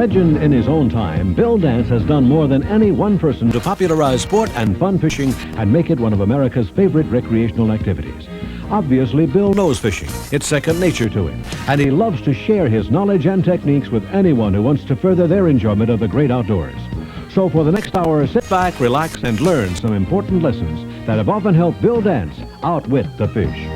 legend in his own time, Bill Dance has done more than any one person to popularize sport and fun fishing and make it one of America's favorite recreational activities. Obviously, Bill knows fishing. It's second nature to him, and he loves to share his knowledge and techniques with anyone who wants to further their enjoyment of the great outdoors. So for the next hour, sit back, relax, and learn some important lessons that have often helped Bill Dance outwit the fish.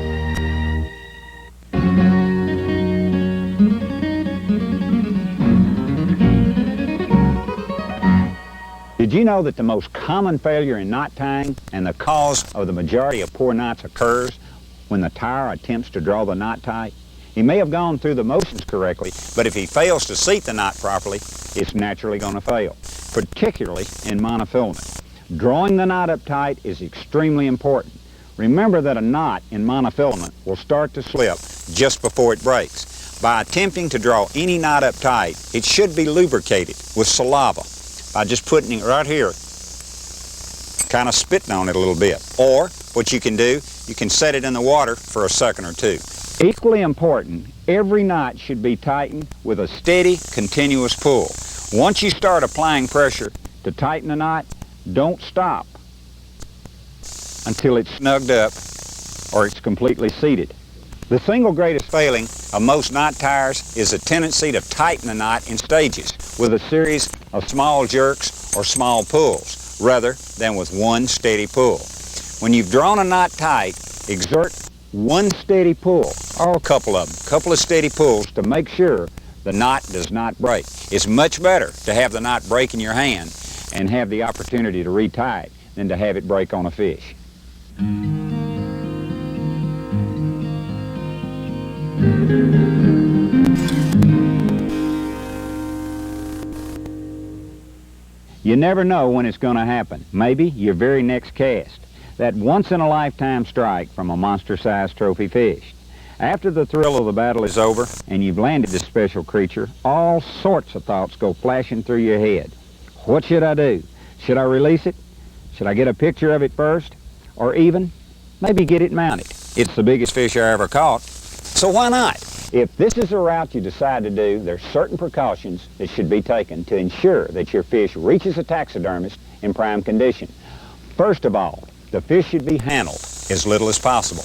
Did you know that the most common failure in knot tying and the cause of the majority of poor knots occurs when the tyer attempts to draw the knot tight? He may have gone through the motions correctly, but if he fails to seat the knot properly, it's naturally going to fail, particularly in monofilament. Drawing the knot up tight is extremely important. Remember that a knot in monofilament will start to slip just before it breaks. By attempting to draw any knot up tight, it should be lubricated with saliva by just putting it right here, kind of spitting on it a little bit. Or what you can do, you can set it in the water for a second or two. Equally important, every knot should be tightened with a steady, continuous pull. Once you start applying pressure to tighten the knot, don't stop until it's snugged up or it's completely seated. The single greatest failing of most knot tyers is a tendency to tighten the knot in stages with a series of small jerks or small pulls rather than with one steady pull. When you've drawn a knot tight, exert one steady pull, or a couple of steady pulls to make sure the knot does not break. It's much better to have the knot break in your hand and have the opportunity to retie it than to have it break on a fish. You never know when it's going to happen. Maybe your very next cast. That once-in-a-lifetime strike from a monster-sized trophy fish. After the thrill of the battle is over and you've landed this special creature, all sorts of thoughts go flashing through your head. What should I do? Should I release it? Should I get a picture of it first? Or even, maybe get it mounted? It's the biggest fish I ever caught, so why not? If this is a route you decide to do, there's certain precautions that should be taken to ensure that your fish reaches a taxidermist in prime condition. First of all, the fish should be handled as little as possible.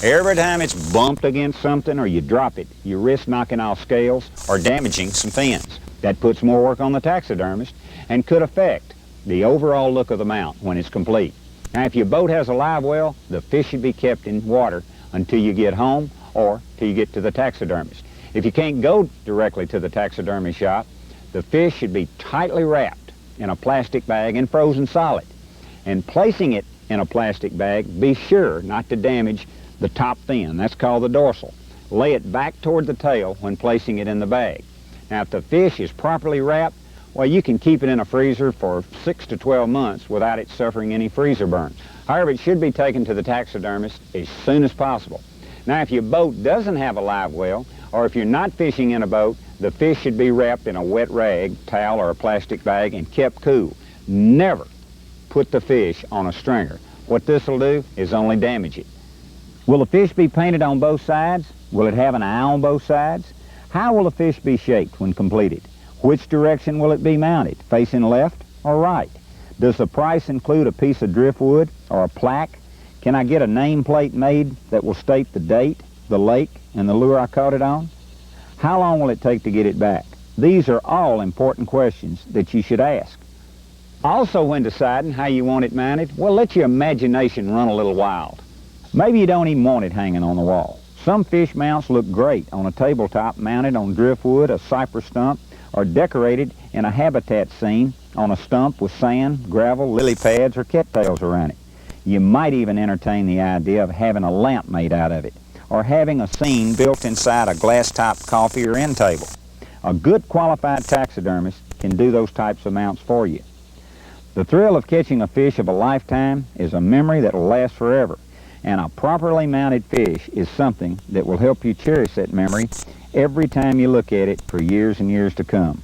Every time it's bumped against something or you drop it, you risk knocking off scales or damaging some fins. That puts more work on the taxidermist and could affect the overall look of the mount when it's complete. Now, if your boat has a live well, the fish should be kept in water until you get home or till you get to the taxidermist. If you can't go directly to the taxidermy shop, the fish should be tightly wrapped in a plastic bag and frozen solid. And placing it in a plastic bag, be sure not to damage the top fin. That's called the dorsal. Lay it back toward the tail when placing it in the bag. Now, if the fish is properly wrapped, well, you can keep it in a freezer for 6 to 12 months without it suffering any freezer burns. However, it should be taken to the taxidermist as soon as possible. Now, if your boat doesn't have a live well, or if you're not fishing in a boat, the fish should be wrapped in a wet rag, towel, or a plastic bag and kept cool. Never put the fish on a stringer. What this will do is only damage it. Will the fish be painted on both sides? Will it have an eye on both sides? How will the fish be shaped when completed? Which direction will it be mounted, facing left or right? Does the price include a piece of driftwood or a plaque? Can I get a nameplate made that will state the date, the lake, and the lure I caught it on? How long will it take to get it back? These are all important questions that you should ask. Also, when deciding how you want it mounted, well, let your imagination run a little wild. Maybe you don't even want it hanging on the wall. Some fish mounts look great on a tabletop mounted on driftwood, a cypress stump, or decorated in a habitat scene on a stump with sand, gravel, lily pads, or cattails around it. You might even entertain the idea of having a lamp made out of it, or having a scene built inside a glass-topped coffee or end table. A good qualified taxidermist can do those types of mounts for you. The thrill of catching a fish of a lifetime is a memory that will last forever, and a properly mounted fish is something that will help you cherish that memory every time you look at it for years and years to come.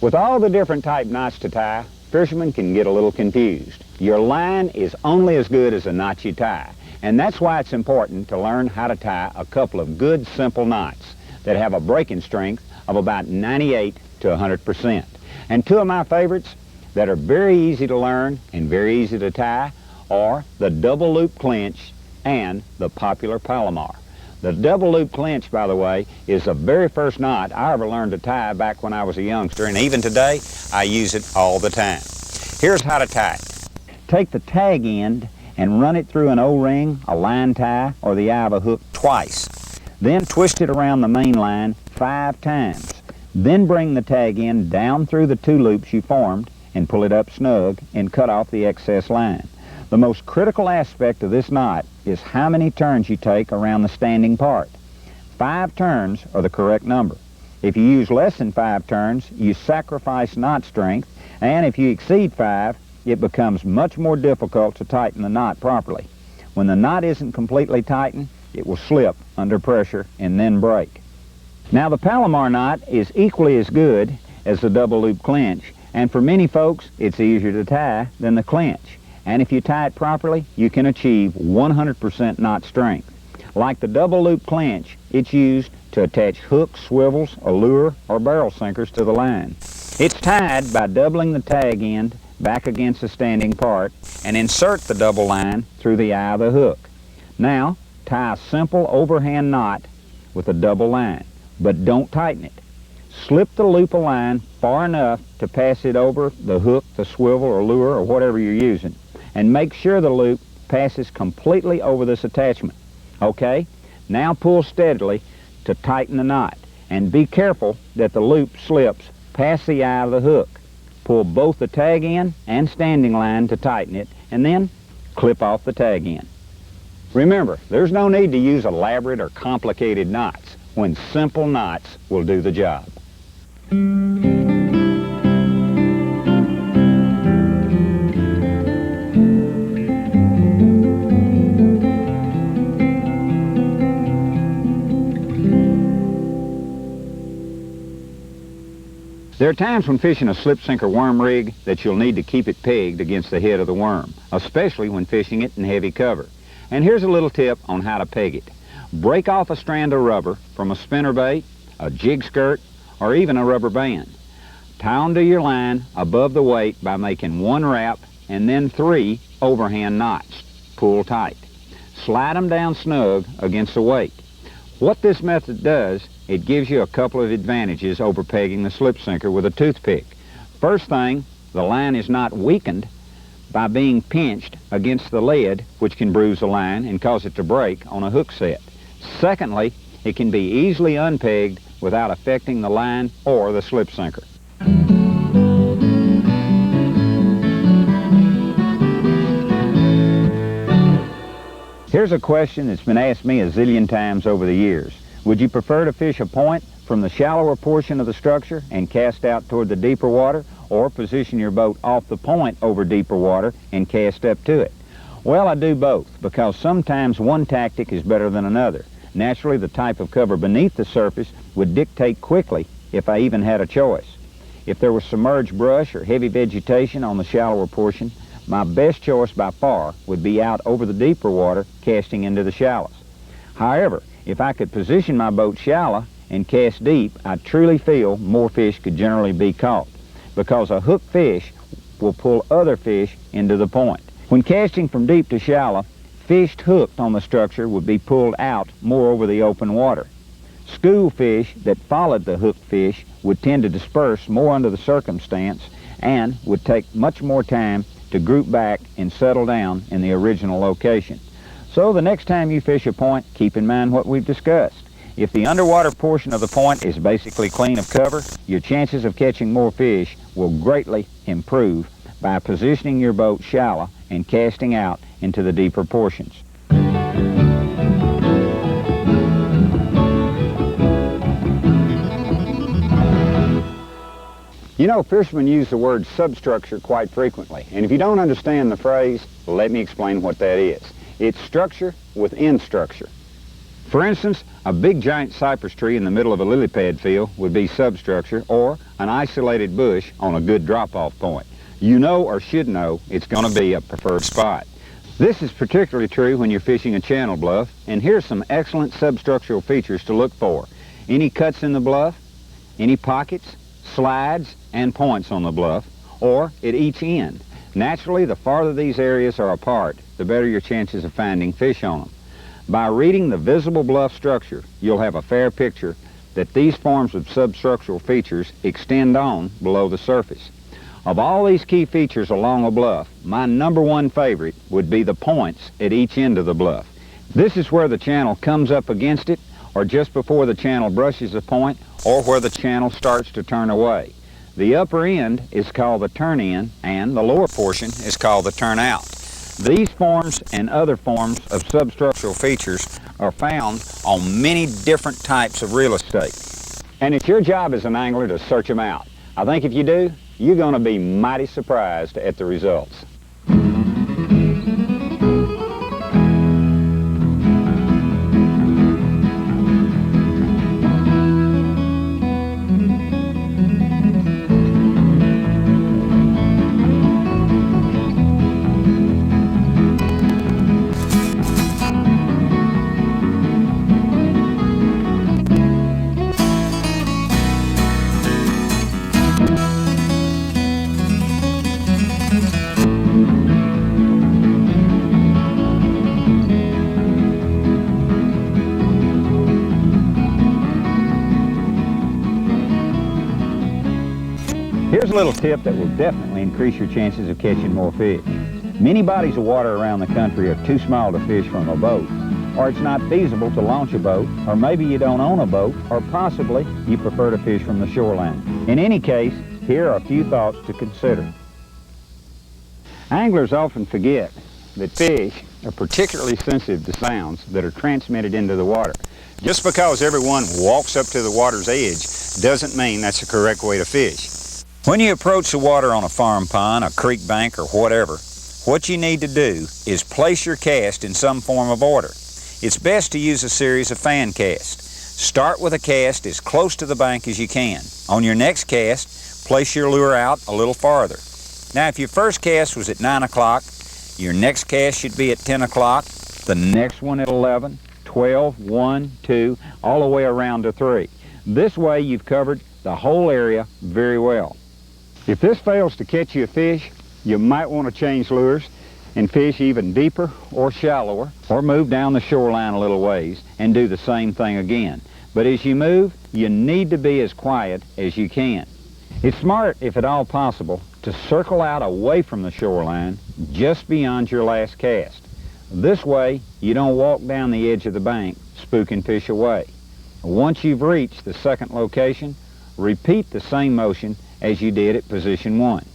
With all the different type knots to tie, fishermen can get a little confused. Your line is only as good as the knot you tie, and that's why it's important to learn how to tie a couple of good simple knots that have a breaking strength of about 98 to 100%. And two of my favorites that are very easy to learn and very easy to tie are the double loop clinch and the popular Palomar. The double loop clinch, by the way, is the very first knot I ever learned to tie back when I was a youngster, and even today I use it all the time. Here's how to tie it. Take the tag end and run it through an O-ring, a line tie, or the eye of a hook twice. Then twist it around the main line 5 times. Then bring the tag end down through the 2 loops you formed and pull it up snug and cut off the excess line. The most critical aspect of this knot is how many turns you take around the standing part. 5 turns are the correct number. If you use less than 5 turns, you sacrifice knot strength, and if you exceed 5, it becomes much more difficult to tighten the knot properly. When the knot isn't completely tightened, it will slip under pressure and then break. Now, the Palomar knot is equally as good as the double loop clinch, and for many folks, it's easier to tie than the clinch. And if you tie it properly, you can achieve 100% knot strength. Like the double loop clinch, it's used to attach hooks, swivels, a lure, or barrel sinkers to the line. It's tied by doubling the tag end back against the standing part and insert the double line through the eye of the hook. Now, tie a simple overhand knot with a double line, but don't tighten it. Slip the loop of line far enough to pass it over the hook, the swivel, or lure, or whatever you're using, and make sure the loop passes completely over this attachment. Okay? Now pull steadily to tighten the knot, and be careful that the loop slips past the eye of the hook. Pull both the tag end and standing line to tighten it, and then clip off the tag end. Remember, there's no need to use elaborate or complicated knots when simple knots will do the job. There are times when fishing a slip sink or worm rig that you'll need to keep it pegged against the head of the worm, especially when fishing it in heavy cover. And here's a little tip on how to peg it. Break off a strand of rubber from a spinnerbait, a jig skirt, or even a rubber band. Tie onto your line above the weight by making 1 wrap and then 3 overhand knots. Pull tight. Slide them down snug against the weight. What this method does, it gives you a couple of advantages over pegging the slip sinker with a toothpick. First thing, the line is not weakened by being pinched against the lead, which can bruise the line and cause it to break on a hook set. Secondly, it can be easily unpegged without affecting the line or the slip sinker. Here's a question that's been asked me a zillion times over the years. Would you prefer to fish a point from the shallower portion of the structure and cast out toward the deeper water, or position your boat off the point over deeper water and cast up to it? Well, I do both, because sometimes one tactic is better than another. Naturally, the type of cover beneath the surface would dictate quickly if I even had a choice. If there was submerged brush or heavy vegetation on the shallower portion, my best choice by far would be out over the deeper water, casting into the shallows. However, if I could position my boat shallow and cast deep, I truly feel more fish could generally be caught, because a hooked fish will pull other fish into the point. When casting from deep to shallow, fish hooked on the structure would be pulled out more over the open water. School fish that followed the hooked fish would tend to disperse more under the circumstance and would take much more time to group back and settle down in the original location. So the next time you fish a point, keep in mind what we've discussed. If the underwater portion of the point is basically clean of cover, your chances of catching more fish will greatly improve by positioning your boat shallow and casting out into the deeper portions. You know, fishermen use the word substructure quite frequently, and if you don't understand the phrase, let me explain what that is. It's structure within structure. For instance, a big giant cypress tree in the middle of a lily pad field would be substructure, or an isolated bush on a good drop-off point. You know or should know it's going to be a preferred spot. This is particularly true when you're fishing a channel bluff, and here's some excellent substructural features to look for. Any cuts in the bluff, any pockets, slides, and points on the bluff, or at each end. Naturally, the farther these areas are apart, the better your chances of finding fish on them. By reading the visible bluff structure, you'll have a fair picture that these forms of substructural features extend on below the surface. Of all these key features along a bluff, my #1 favorite would be the points at each end of the bluff. This is where the channel comes up against it, or just before the channel brushes the point, or where the channel starts to turn away. The upper end is called the turn in, and the lower portion is called the turn out. These forms and other forms of substructural features are found on many different types of real estate. And it's your job as an angler to search them out. I think if you do, you're going to be mighty surprised at the results. Here's a little tip that will definitely increase your chances of catching more fish. Many bodies of water around the country are too small to fish from a boat, or it's not feasible to launch a boat, or maybe you don't own a boat, or possibly you prefer to fish from the shoreline. In any case, here are a few thoughts to consider. Anglers often forget that fish are particularly sensitive to sounds that are transmitted into the water. Just because everyone walks up to the water's edge doesn't mean that's the correct way to fish. When you approach the water on a farm pond, a creek bank, or whatever, what you need to do is place your cast in some form of order. It's best to use a series of fan casts. Start with a cast as close to the bank as you can. On your next cast, place your lure out a little farther. Now, if your first cast was at 9 o'clock, your next cast should be at 10 o'clock, the next one at 11, 12, 1, 2, all the way around to 3. This way you've covered the whole area very well. If this fails to catch you a fish, you might want to change lures and fish even deeper or shallower, or move down the shoreline a little ways and do the same thing again. But as you move, you need to be as quiet as you can. It's smart, if at all possible, to circle out away from the shoreline just beyond your last cast. This way, you don't walk down the edge of the bank spooking fish away. Once you've reached the second location, repeat the same motion as you did at position 1.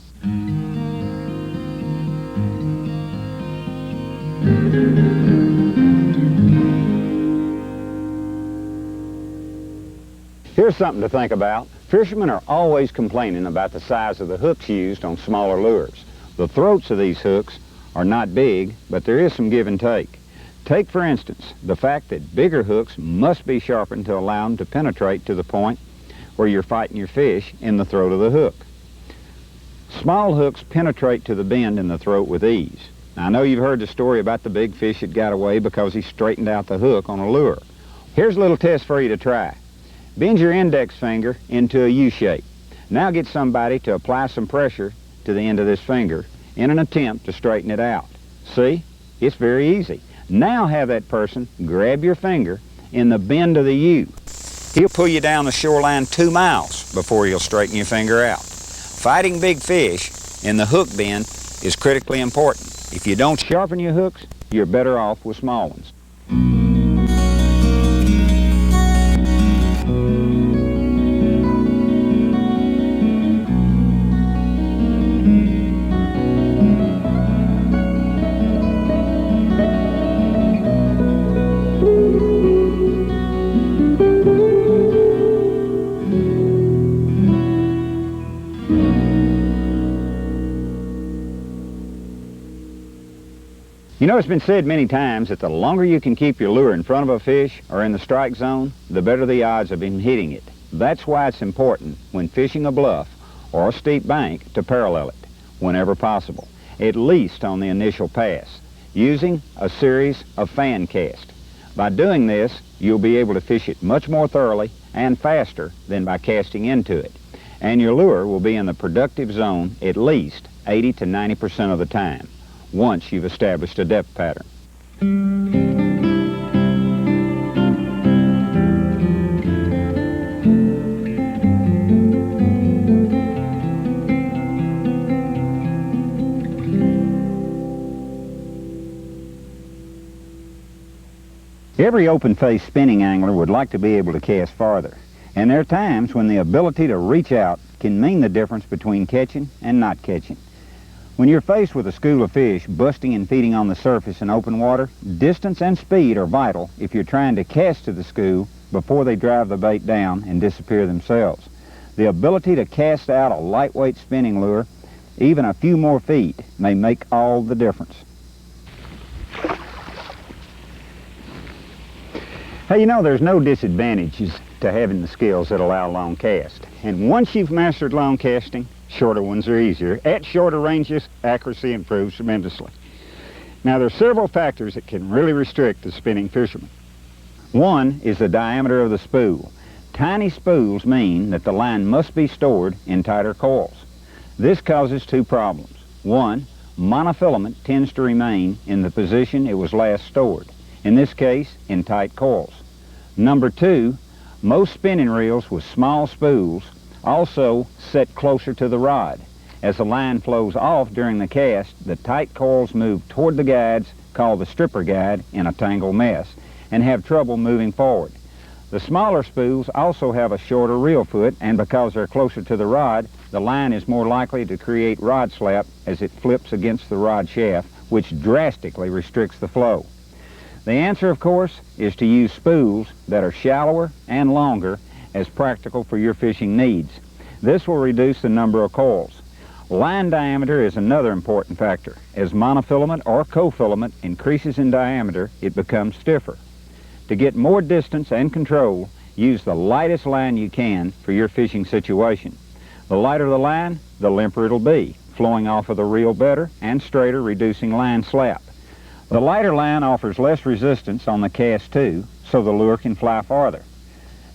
Here's something to think about. Fishermen are always complaining about the size of the hooks used on smaller lures. The throats of these hooks are not big, but there is some give and take. Take, for instance, the fact that bigger hooks must be sharpened to allow them to penetrate to the point where you're fighting your fish in the throat of the hook. Small hooks penetrate to the bend in the throat with ease. Now, I know you've heard the story about the big fish that got away because he straightened out the hook on a lure. Here's a little test for you to try. Bend your index finger into a U shape. Now get somebody to apply some pressure to the end of this finger in an attempt to straighten it out. See? It's very easy. Now have that person grab your finger in the bend of the U. He'll pull you down the shoreline 2 miles before he'll straighten your finger out. Fighting big fish in the hook bend is critically important. If you don't sharpen your hooks, you're better off with small ones. You know, it's been said many times that the longer you can keep your lure in front of a fish or in the strike zone, the better the odds of him hitting it. That's why it's important when fishing a bluff or a steep bank to parallel it whenever possible, at least on the initial pass, using a series of fan casts. By doing this, you'll be able to fish it much more thoroughly and faster than by casting into it, and your lure will be in the productive zone at least 80 to 90% of the time, once you've established a depth pattern. Every open-faced spinning angler would like to be able to cast farther, and there are times when the ability to reach out can mean the difference between catching and not catching. When you're faced with a school of fish busting and feeding on the surface in open water, distance and speed are vital if you're trying to cast to the school before they drive the bait down and disappear themselves. The ability to cast out a lightweight spinning lure, even a few more feet, may make all the difference. Hey, you know, there's no disadvantages to having the skills that allow long cast. And once you've mastered long casting, shorter ones are easier. At shorter ranges, accuracy improves tremendously. Now, there are several factors that can really restrict the spinning fisherman. One is the diameter of the spool. Tiny spools mean that the line must be stored in tighter coils. This causes two problems. One, monofilament tends to remain in the position it was last stored, in this case, in tight coils. Number two, most spinning reels with small spools also set closer to the rod. As the line flows off during the cast, the tight coils move toward the guides, called the stripper guide, in a tangled mess, and have trouble moving forward. The smaller spools also have a shorter reel foot, and because they're closer to the rod, the line is more likely to create rod slap as it flips against the rod shaft, which drastically restricts the flow. The answer, of course, is to use spools that are shallower and longer as practical for your fishing needs. This will reduce the number of coils. Line diameter is another important factor. As monofilament or cofilament increases in diameter, it becomes stiffer. To get more distance and control, use the lightest line you can for your fishing situation. The lighter the line, the limper it'll be, flowing off of the reel better and straighter, reducing line slap. The lighter line offers less resistance on the cast too, so the lure can fly farther.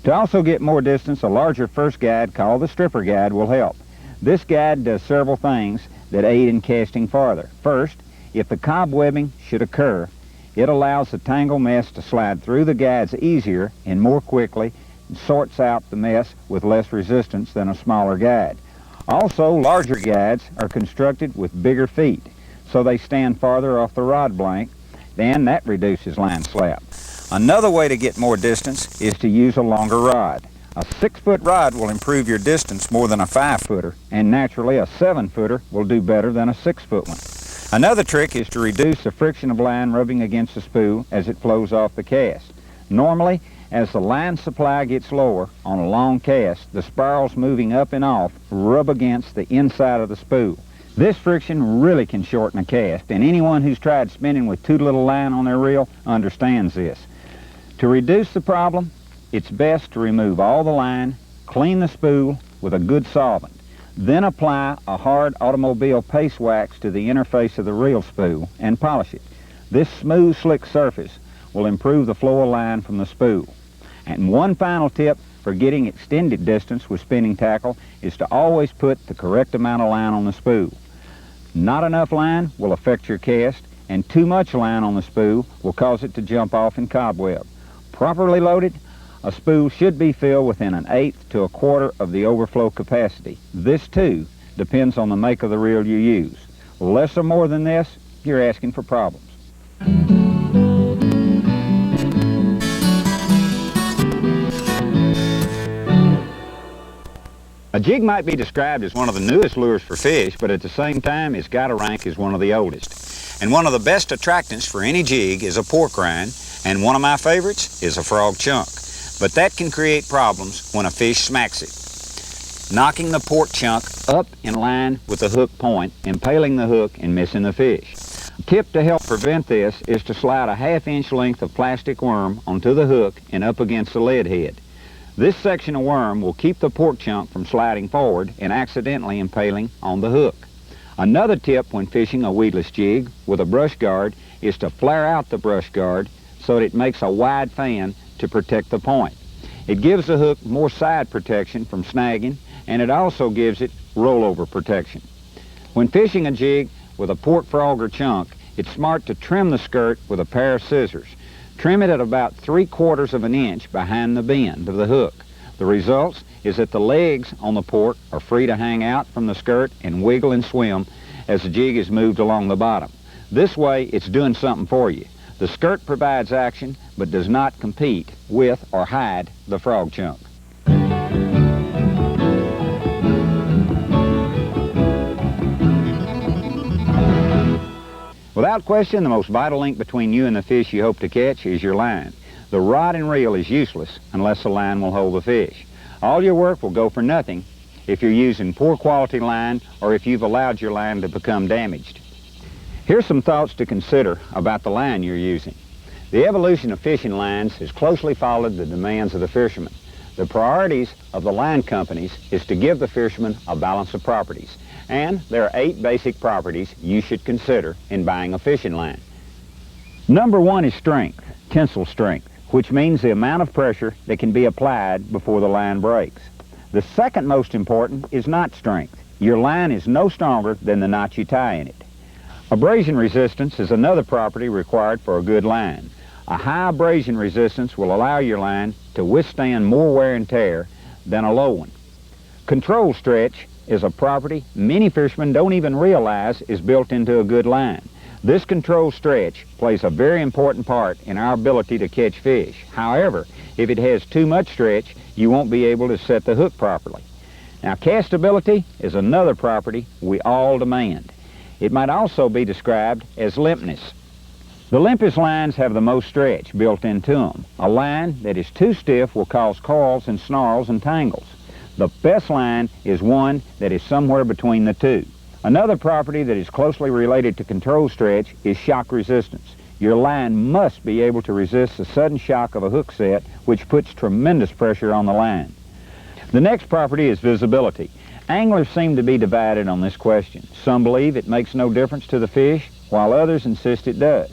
To also get more distance, a larger first guide called the stripper guide will help. This guide does several things that aid in casting farther. First, if the cobwebbing should occur, it allows the tangle mess to slide through the guides easier and more quickly, and sorts out the mess with less resistance than a smaller guide. Also, larger guides are constructed with bigger feet, so they stand farther off the rod blank, and that reduces line slap. Another way to get more distance is to use a longer rod. A 6-foot rod will improve your distance more than a 5-footer, and naturally a 7-footer will do better than a 6-foot one. Another trick is to reduce the friction of line rubbing against the spool as it flows off the cast. Normally, as the line supply gets lower on a long cast, the spirals moving up and off rub against the inside of the spool. This friction really can shorten a cast, and anyone who's tried spinning with too little line on their reel understands this. To reduce the problem, it's best to remove all the line, clean the spool with a good solvent, then apply a hard automobile paste wax to the interface of the reel spool and polish it. This smooth, slick surface will improve the flow of line from the spool. And one final tip for getting extended distance with spinning tackle is to always put the correct amount of line on the spool. Not enough line will affect your cast, and too much line on the spool will cause it to jump off and cobweb. Properly loaded, a spool should be filled within 1/8 to 1/4 of the overflow capacity. This, too, depends on the make of the reel you use. Less or more than this, you're asking for problems. A jig might be described as one of the newest lures for fish, but at the same time, it's got to rank as one of the oldest. And one of the best attractants for any jig is a pork rind, and one of my favorites is a frog chunk. But that can create problems when a fish smacks it, knocking the pork chunk up in line with the hook point, impaling the hook and missing the fish. A tip to help prevent this is to slide a ½ inch length of plastic worm onto the hook and up against the lead head. This section of worm will keep the pork chunk from sliding forward and accidentally impaling on the hook. Another tip when fishing a weedless jig with a brush guard is to flare out the brush guard so that it makes a wide fan to protect the point. It gives the hook more side protection from snagging, and it also gives it rollover protection. When fishing a jig with a pork frog or chunk, it's smart to trim the skirt with a pair of scissors. Trim it at about 3/4 of an inch behind the bend of the hook. The result is that the legs on the pork are free to hang out from the skirt and wiggle and swim as the jig is moved along the bottom. This way, it's doing something for you. The skirt provides action, but does not compete with or hide the frog chunk. Without question, the most vital link between you and the fish you hope to catch is your line. The rod and reel is useless unless the line will hold the fish. All your work will go for nothing if you're using poor quality line or if you've allowed your line to become damaged. Here's some thoughts to consider about the line you're using. The evolution of fishing lines has closely followed the demands of the fishermen. The priorities of the line companies is to give the fishermen a balance of properties. And there are 8 basic properties you should consider in buying a fishing line. Number 1 is strength, tensile strength, which means the amount of pressure that can be applied before the line breaks. The second most important is knot strength. Your line is no stronger than the knot you tie in it. Abrasion resistance is another property required for a good line. A high abrasion resistance will allow your line to withstand more wear and tear than a low one. Control stretch is a property many fishermen don't even realize is built into a good line. This control stretch plays a very important part in our ability to catch fish. However, if it has too much stretch, you won't be able to set the hook properly. Now, castability is another property we all demand. It might also be described as limpness. The limpest lines have the most stretch built into them. A line that is too stiff will cause coils and snarls and tangles. The best line is one that is somewhere between the two. Another property that is closely related to control stretch is shock resistance. Your line must be able to resist the sudden shock of a hook set, which puts tremendous pressure on the line. The next property is visibility. Anglers seem to be divided on this question. Some believe it makes no difference to the fish, while others insist it does.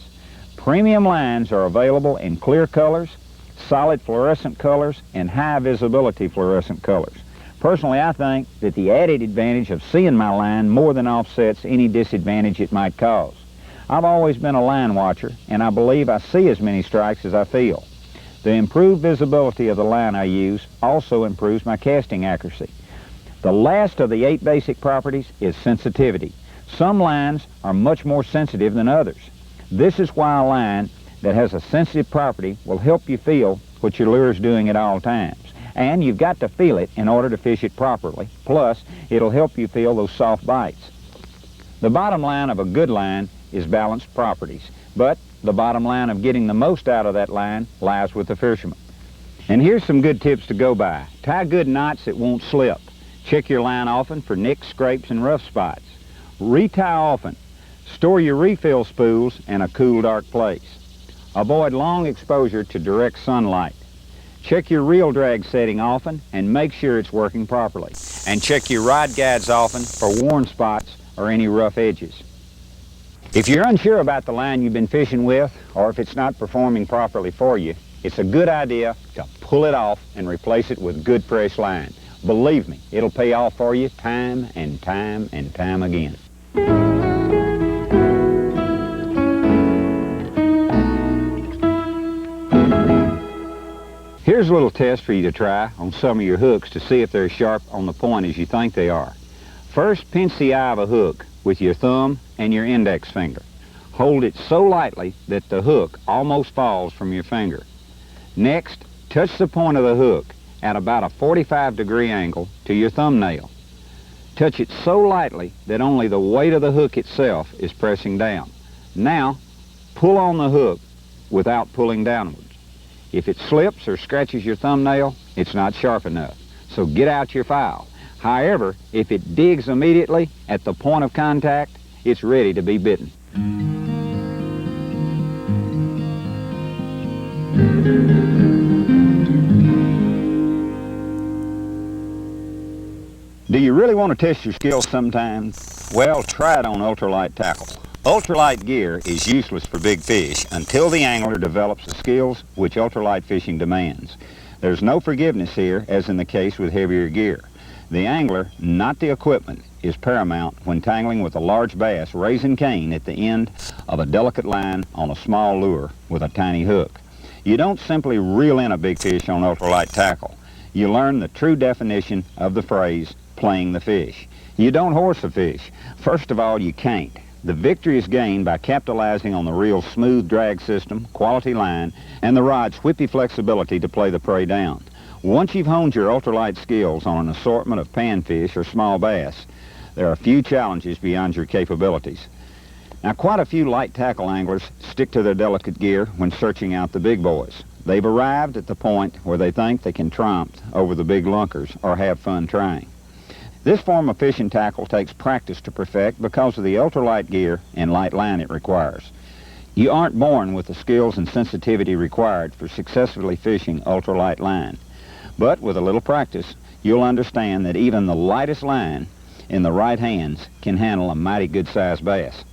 Premium lines are available in clear colors, solid fluorescent colors, and high visibility fluorescent colors. Personally, I think that the added advantage of seeing my line more than offsets any disadvantage it might cause. I've always been a line watcher, and I believe I see as many strikes as I feel. The improved visibility of the line I use also improves my casting accuracy. The last of the 8 basic properties is sensitivity. Some lines are much more sensitive than others. This is why a line that has a sensitive property will help you feel what your lure is doing at all times. And you've got to feel it in order to fish it properly. Plus, it'll help you feel those soft bites. The bottom line of a good line is balanced properties. But the bottom line of getting the most out of that line lies with the fisherman. And here's some good tips to go by. Tie good knots that won't slip. Check your line often for nicks, scrapes, and rough spots. Retie often. Store your refill spools in a cool, dark place. Avoid long exposure to direct sunlight. Check your reel drag setting often and make sure it's working properly. And check your rod guides often for worn spots or any rough edges. If you're unsure about the line you've been fishing with, or if it's not performing properly for you, it's a good idea to pull it off and replace it with good fresh line. Believe me, it'll pay off for you time and time and time again. Here's a little test for you to try on some of your hooks to see if they're as sharp on the point as you think they are. First, pinch the eye of a hook with your thumb and your index finger. Hold it so lightly that the hook almost falls from your finger. Next, touch the point of the hook at about a 45-degree angle to your thumbnail. Touch it so lightly that only the weight of the hook itself is pressing down. Now, pull on the hook without pulling downwards. If it slips or scratches your thumbnail, it's not sharp enough, so get out your file. However, if it digs immediately at the point of contact, it's ready to be bitten. Do you really want to test your skills sometime? Well, try it on ultralight tackle. Ultralight gear is useless for big fish until the angler develops the skills which ultralight fishing demands. There's no forgiveness here, as in the case with heavier gear. The angler, not the equipment, is paramount when tangling with a large bass raising cane at the end of a delicate line on a small lure with a tiny hook. You don't simply reel in a big fish on ultralight tackle. You learn the true definition of the phrase, playing the fish. You don't horse a fish. First of all, you can't. The victory is gained by capitalizing on the reel's smooth drag system, quality line, and the rod's whippy flexibility to play the prey down. Once you've honed your ultralight skills on an assortment of panfish or small bass, there are few challenges beyond your capabilities. Now, quite a few light tackle anglers stick to their delicate gear when searching out the big boys. They've arrived at the point where they think they can trump over the big lunkers or have fun trying. This form of fishing tackle takes practice to perfect because of the ultralight gear and light line it requires. You aren't born with the skills and sensitivity required for successfully fishing ultralight line. But with a little practice, you'll understand that even the lightest line in the right hands can handle a mighty good-sized bass.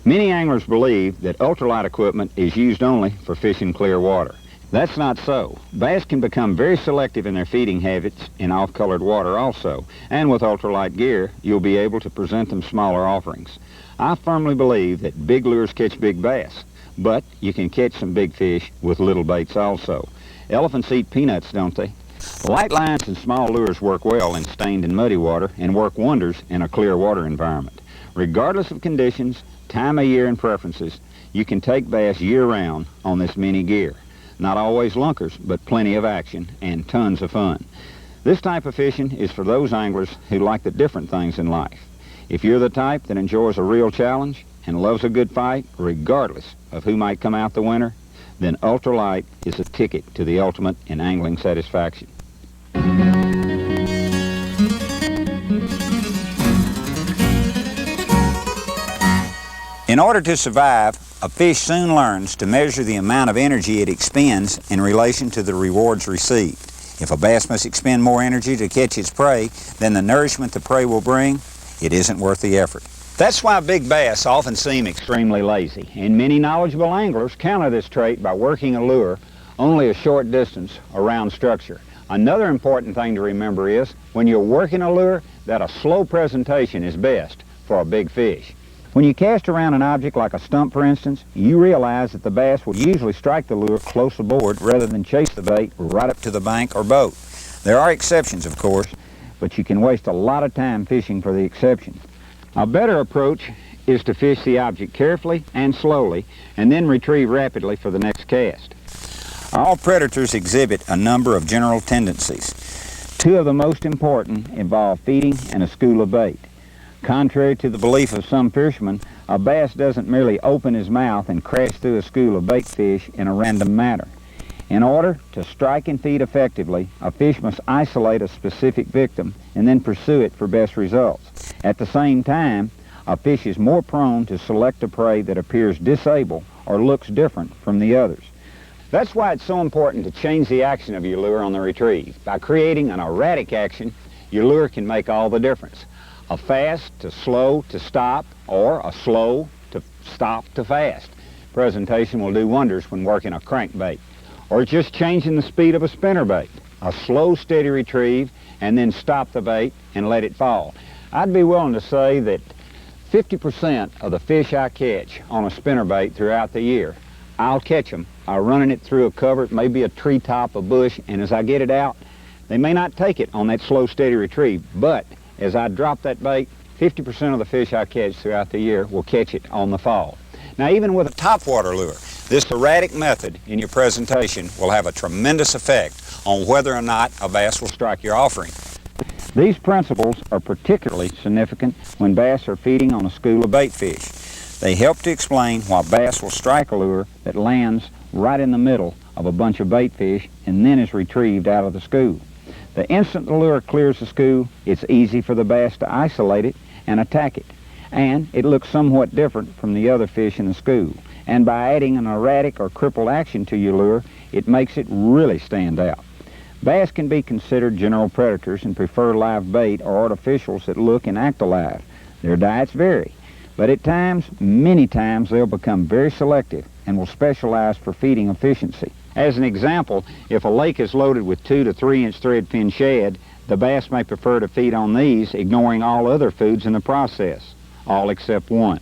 Many anglers believe that ultralight equipment is used only for fishing clear water. That's not so. Bass can become very selective in their feeding habits in off-colored water also, and with ultralight gear, you'll be able to present them smaller offerings. I firmly believe that big lures catch big bass, but you can catch some big fish with little baits also. Elephants eat peanuts, don't they? Light lines and small lures work well in stained and muddy water and work wonders in a clear water environment. Regardless of conditions, time of year, and preferences, you can take bass year-round on this mini gear. Not always lunkers, but plenty of action and tons of fun. This type of fishing is for those anglers who like the different things in life. If you're the type that enjoys a real challenge and loves a good fight, regardless of who might come out the winner, then ultralight is a ticket to the ultimate in angling satisfaction. In order to survive, a fish soon learns to measure the amount of energy it expends in relation to the rewards received. If a bass must expend more energy to catch its prey than the nourishment the prey will bring, it isn't worth the effort. That's why big bass often seem extremely lazy, and many knowledgeable anglers counter this trait by working a lure only a short distance around structure. Another important thing to remember is, when you're working a lure, that a slow presentation is best for a big fish. When you cast around an object like a stump, for instance, you realize that the bass will usually strike the lure close aboard rather than chase the bait right up to the bank or boat. There are exceptions, of course, but you can waste a lot of time fishing for the exceptions. A better approach is to fish the object carefully and slowly and then retrieve rapidly for the next cast. All predators exhibit a number of general tendencies. Two of the most important involve feeding and a school of bait. Contrary to the belief of some fishermen, a bass doesn't merely open his mouth and crash through a school of bait fish in a random manner. In order to strike and feed effectively, a fish must isolate a specific victim and then pursue it for best results. At the same time, a fish is more prone to select a prey that appears disabled or looks different from the others. That's why it's so important to change the action of your lure on the retrieve. By creating an erratic action, your lure can make all the difference. A fast to slow to stop, or a slow to stop to fast. Presentation will do wonders when working a crankbait. Or just changing the speed of a spinnerbait. A slow, steady retrieve, and then stop the bait and let it fall. I'd be willing to say that 50% of the fish I catch on a spinnerbait throughout the year, I'll catch them. I'm running it through a cover, maybe a treetop, a bush, and as I get it out, they may not take it on that slow, steady retrieve, but as I drop that bait, 50% of the fish I catch throughout the year will catch it on the fall. Now, even with a topwater lure, this erratic method in your presentation will have a tremendous effect on whether or not a bass will strike your offering. These principles are particularly significant when bass are feeding on a school of bait fish. They help to explain why bass will strike a lure that lands right in the middle of a bunch of bait fish and then is retrieved out of the school. The instant the lure clears the school, it's easy for the bass to isolate it and attack it. And it looks somewhat different from the other fish in the school. And by adding an erratic or crippled action to your lure, it makes it really stand out. Bass can be considered general predators and prefer live bait or artificials that look and act alive. Their diets vary, but at times, many times, they'll become very selective and will specialize for feeding efficiency. As an example, if a lake is loaded with 2 to 3 inch thread fin shad, the bass may prefer to feed on these, ignoring all other foods in the process, all except one.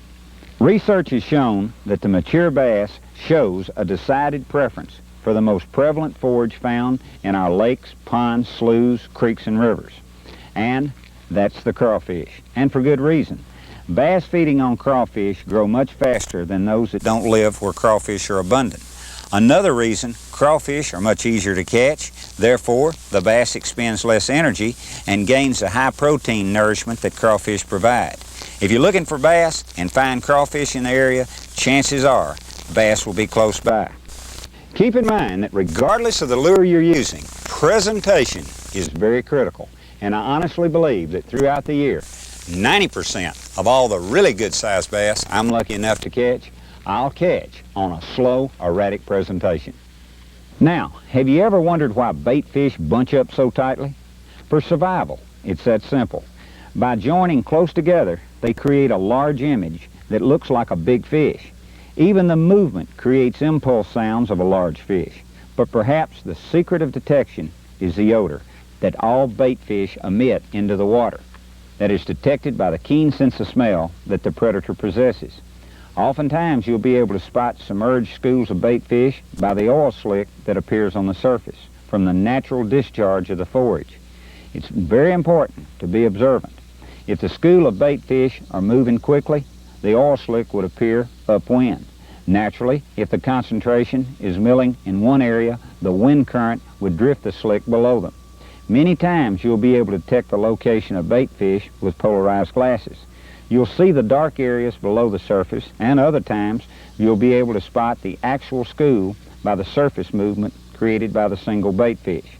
Research has shown that the mature bass shows a decided preference for the most prevalent forage found in our lakes, ponds, sloughs, creeks, and rivers. And that's the crawfish, and for good reason. Bass feeding on crawfish grow much faster than those that don't live where crawfish are abundant. Another reason, crawfish are much easier to catch, therefore the bass expends less energy and gains the high protein nourishment that crawfish provide. If you're looking for bass and find crawfish in the area, chances are bass will be close by. Keep in mind that regardless of the lure you're using, presentation is very critical. And I honestly believe that throughout the year, 90% of all the really good sized bass I'm lucky enough to catch, I'll catch on a slow, erratic presentation. Now, have you ever wondered why bait fish bunch up so tightly? For survival, it's that simple. By joining close together, they create a large image that looks like a big fish. Even the movement creates impulse sounds of a large fish. But perhaps the secret of detection is the odor that all bait fish emit into the water, that is detected by the keen sense of smell that the predator possesses. Oftentimes you'll be able to spot submerged schools of bait fish by the oil slick that appears on the surface from the natural discharge of the forage. It's very important to be observant. If the school of bait fish are moving quickly, the oil slick would appear upwind. Naturally, if the concentration is milling in one area, the wind current would drift the slick below them. Many times you'll be able to detect the location of bait fish with polarized glasses. You'll see the dark areas below the surface, and other times you'll be able to spot the actual school by the surface movement created by the single bait fish.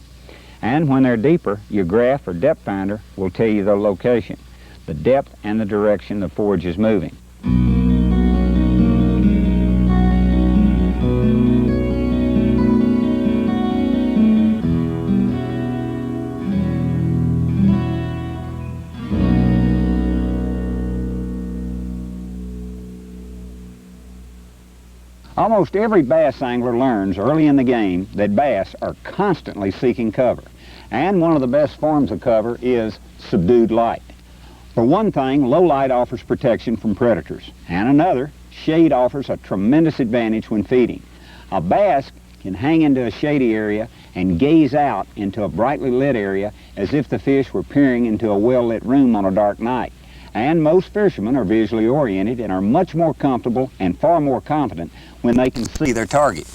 And when they're deeper, your graph or depth finder will tell you the location, the depth and the direction the forage is moving. Almost every bass angler learns early in the game that bass are constantly seeking cover. And one of the best forms of cover is subdued light. For one thing, low light offers protection from predators. And another, shade offers a tremendous advantage when feeding. A bass can hang into a shady area and gaze out into a brightly lit area as if the fish were peering into a well-lit room on a dark night. And most fishermen are visually oriented and are much more comfortable and far more confident when they can see their target.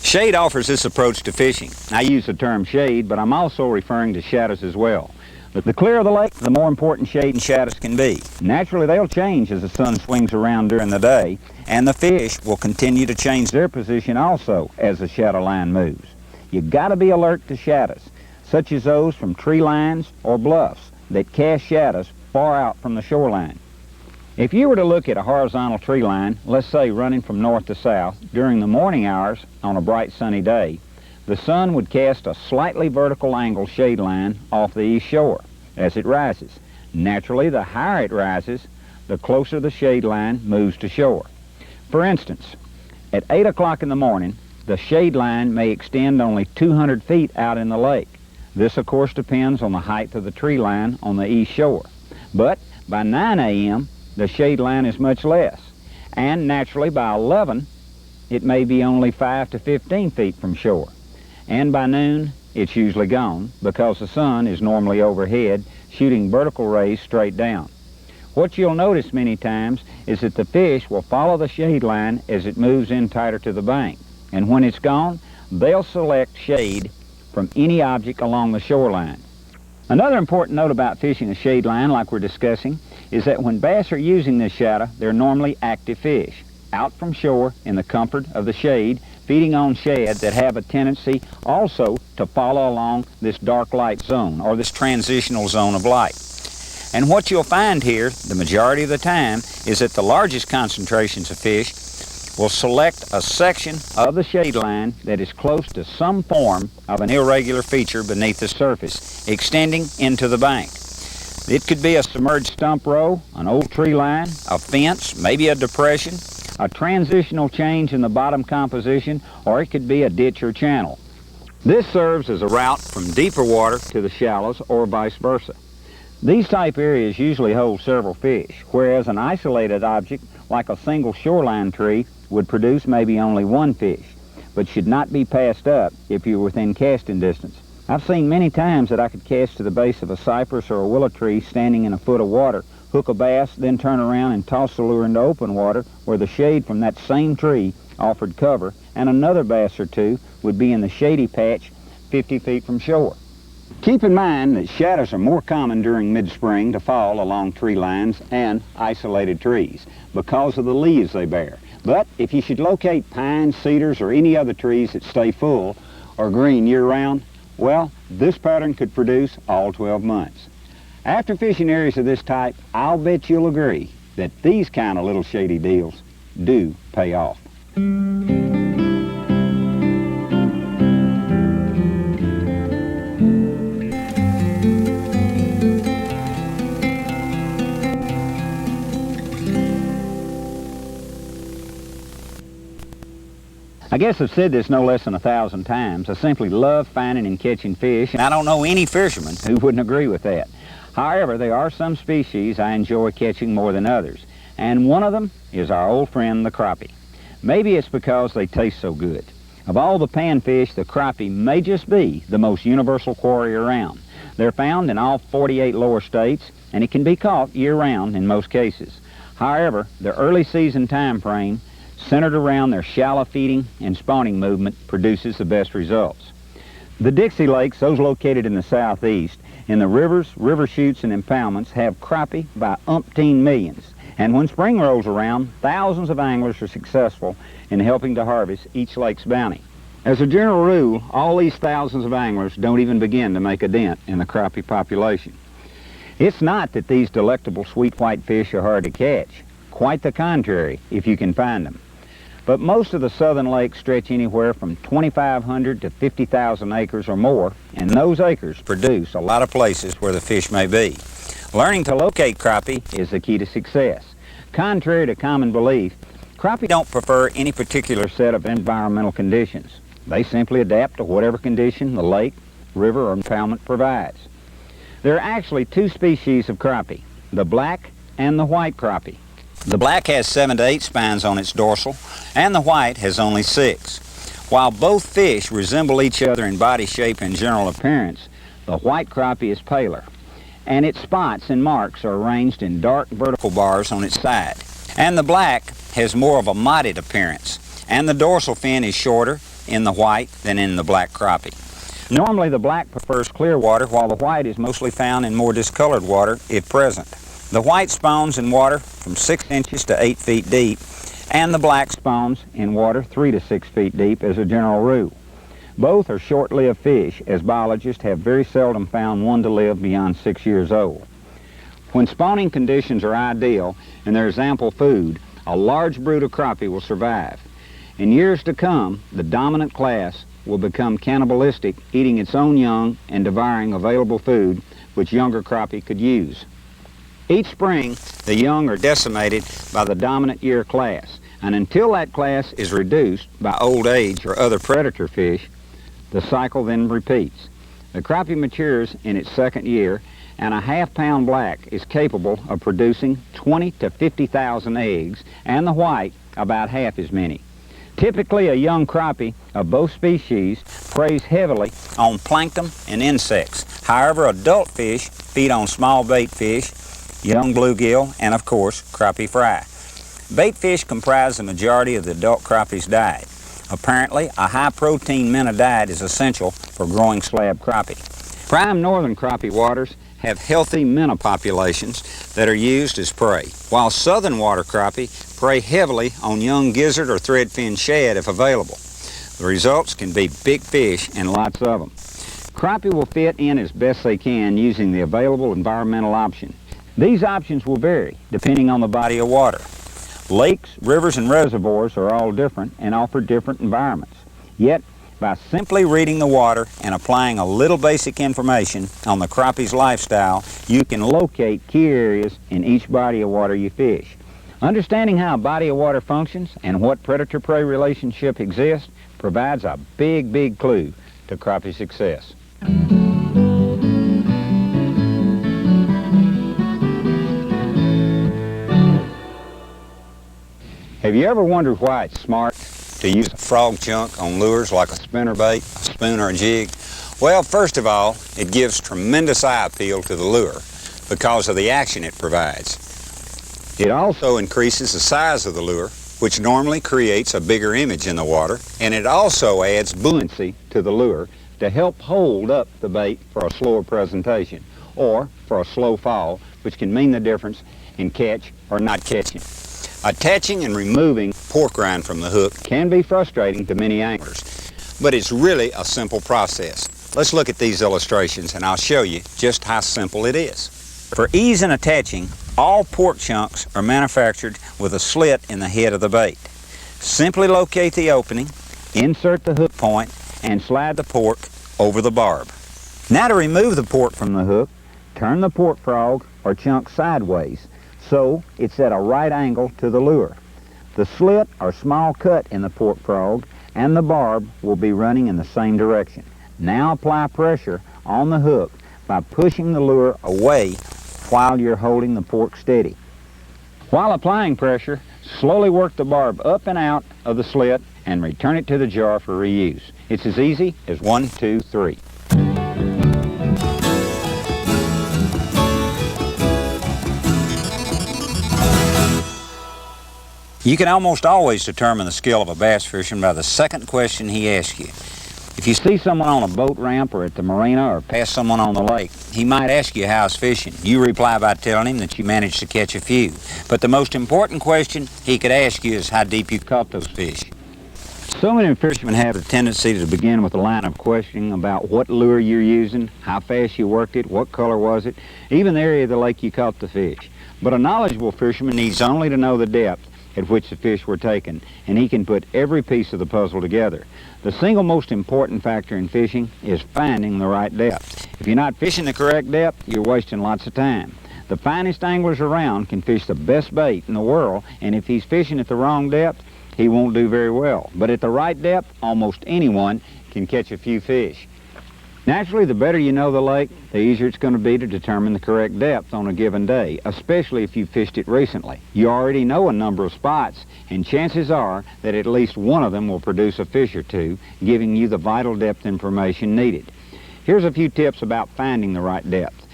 Shade offers this approach to fishing. I use the term shade, but I'm also referring to shadows as well. But the clearer the lake, the more important shade and shadows can be. Naturally, they'll change as the sun swings around during the day, and the fish will continue to change their position also as the shadow line moves. You've got to be alert to shadows, such as those from tree lines or bluffs that cast shadows far out from the shoreline. If you were to look at a horizontal tree line, let's say running from north to south, during the morning hours on a bright sunny day, the sun would cast a slightly vertical angle shade line off the east shore as it rises. Naturally, the higher it rises, the closer the shade line moves to shore. For instance, at 8 o'clock in the morning, the shade line may extend only 200 feet out in the lake. This, of course, depends on the height of the tree line on the east shore. But by 9 a.m., the shade line is much less. And naturally, by 11, it may be only 5 to 15 feet from shore. And by noon, it's usually gone because the sun is normally overhead, shooting vertical rays straight down. What you'll notice many times is that the fish will follow the shade line as it moves in tighter to the bank. And when it's gone, they'll select shade from any object along the shoreline. Another important note about fishing a shade line like we're discussing is that when bass are using this shadow, they're normally active fish, out from shore in the comfort of the shade, feeding on shad that have a tendency also to follow along this dark light zone or this transitional zone of light. And what you'll find here, the majority of the time, is that the largest concentrations of fish will select a section of the shade line that is close to some form of an irregular feature beneath the surface, extending into the bank. It could be a submerged stump row, an old tree line, a fence, maybe a depression, a transitional change in the bottom composition, or it could be a ditch or channel. This serves as a route from deeper water to the shallows or vice versa. These type areas usually hold several fish, whereas an isolated object like a single shoreline tree would produce maybe only one fish, but should not be passed up if you're within casting distance. I've seen many times that I could cast to the base of a cypress or a willow tree standing in a foot of water, hook a bass, then turn around and toss the lure into open water where the shade from that same tree offered cover, and another bass or two would be in the shady patch 50 feet from shore. Keep in mind that shadows are more common during mid-spring to fall along tree lines and isolated trees because of the leaves they bear. But if you should locate pines, cedars, or any other trees that stay full or green year-round, well, this pattern could produce all 12 months. After fishing areas of this type, I'll bet you'll agree that these kind of little shady deals do pay off. I guess I've said this no less than 1,000 times. I simply love finding and catching fish, and I don't know any fisherman who wouldn't agree with that. However, there are some species I enjoy catching more than others, and one of them is our old friend, the crappie. Maybe it's because they taste so good. Of all the panfish, the crappie may just be the most universal quarry around. They're found in all 48 lower states, and it can be caught year-round in most cases. However, the early season time frame centered around their shallow feeding and spawning movement produces the best results. The Dixie Lakes, those located in the southeast, in the rivers, river chutes, and impoundments have crappie by umpteen millions. And when spring rolls around, thousands of anglers are successful in helping to harvest each lake's bounty. As a general rule, all these thousands of anglers don't even begin to make a dent in the crappie population. It's not that these delectable sweet white fish are hard to catch. Quite the contrary, if you can find them. But most of the southern lakes stretch anywhere from 2,500 to 50,000 acres or more, and those acres produce a lot of places where the fish may be. Learning to locate crappie is the key to success. Contrary to common belief, crappie don't prefer any particular set of environmental conditions. They simply adapt to whatever condition the lake, river, or impoundment provides. There are actually two species of crappie, the black and the white crappie. The black has 7 to 8 spines on its dorsal, and the white has only 6. While both fish resemble each other in body shape and general appearance, the white crappie is paler, and its spots and marks are arranged in dark vertical bars on its side. And the black has more of a mottled appearance, and the dorsal fin is shorter in the white than in the black crappie. Normally the black prefers clear water, while the white is mostly found in more discolored water if present. The white spawns in water from 6 inches to 8 feet deep, and the black spawns in water 3 to 6 feet deep as a general rule. Both are short-lived fish, as biologists have very seldom found one to live beyond 6 years old. When spawning conditions are ideal and there is ample food, a large brood of crappie will survive. In years to come, the dominant class will become cannibalistic, eating its own young and devouring available food which younger crappie could use. Each spring, the young are decimated by the dominant year class, and until that class is reduced by old age or other predator fish, the cycle then repeats. The crappie matures in its second year, and a half-pound black is capable of producing 20 to 50,000 eggs, and the white about half as many. Typically, a young crappie of both species preys heavily on plankton and insects. However, adult fish feed on small bait fish, young bluegill, and of course, crappie fry. Bait fish comprise the majority of the adult crappie's diet. Apparently, a high-protein minnow diet is essential for growing slab crappie. Prime northern crappie waters have healthy minnow populations that are used as prey, while southern water crappie prey heavily on young gizzard or threadfin shad if available. The results can be big fish and lots of them. Crappie will fit in as best they can using the available environmental option. These options will vary depending on the body of water. Lakes, rivers, and reservoirs are all different and offer different environments. Yet, by simply reading the water and applying a little basic information on the crappie's lifestyle, you can locate key areas in each body of water you fish. Understanding how a body of water functions and what predator-prey relationship exists provides a big clue to crappie success. Have you ever wondered why it's smart to use a frog chunk on lures like a spinnerbait, a spoon, or a jig? Well, first of all, it gives tremendous eye appeal to the lure because of the action it provides. It also increases the size of the lure, which normally creates a bigger image in the water, and it also adds buoyancy to the lure to help hold up the bait for a slower presentation or for a slow fall, which can mean the difference in catch or not catching. Attaching and removing pork rind from the hook can be frustrating to many anglers, but it's really a simple process. Let's look at these illustrations and I'll show you just how simple it is. For ease in attaching, all pork chunks are manufactured with a slit in the head of the bait. Simply locate the opening, insert the hook point, and slide the pork over the barb. Now to remove the pork from the hook, turn the pork frog or chunk sideways so it's at a right angle to the lure. The slit or small cut in the pork frog and the barb will be running in the same direction. Now apply pressure on the hook by pushing the lure away while you're holding the pork steady. While applying pressure, slowly work the barb up and out of the slit and return it to the jar for reuse. It's as easy as 1, 2, 3. You can almost always determine the skill of a bass fisherman by the second question he asks you. If you see someone on a boat ramp or at the marina or pass someone on the lake, he might ask you how's fishing. You reply by telling him that you managed to catch a few. But the most important question he could ask you is how deep you caught those fish. So many fishermen have a tendency to begin with a line of questioning about what lure you're using, how fast you worked it, what color was it, even the area of the lake you caught the fish. But a knowledgeable fisherman needs only to know the depth at which the fish were taken, and he can put every piece of the puzzle together. The single most important factor in fishing is finding the right depth. If you're not fishing the correct depth, you're wasting lots of time. The finest anglers around can fish the best bait in the world, and if he's fishing at the wrong depth, he won't do very well. But at the right depth, almost anyone can catch a few fish. Naturally, the better you know the lake, the easier it's going to be to determine the correct depth on a given day, especially if you fished it recently. You already know a number of spots, and chances are that at least one of them will produce a fish or two, giving you the vital depth information needed. Here's a few tips about finding the right depth.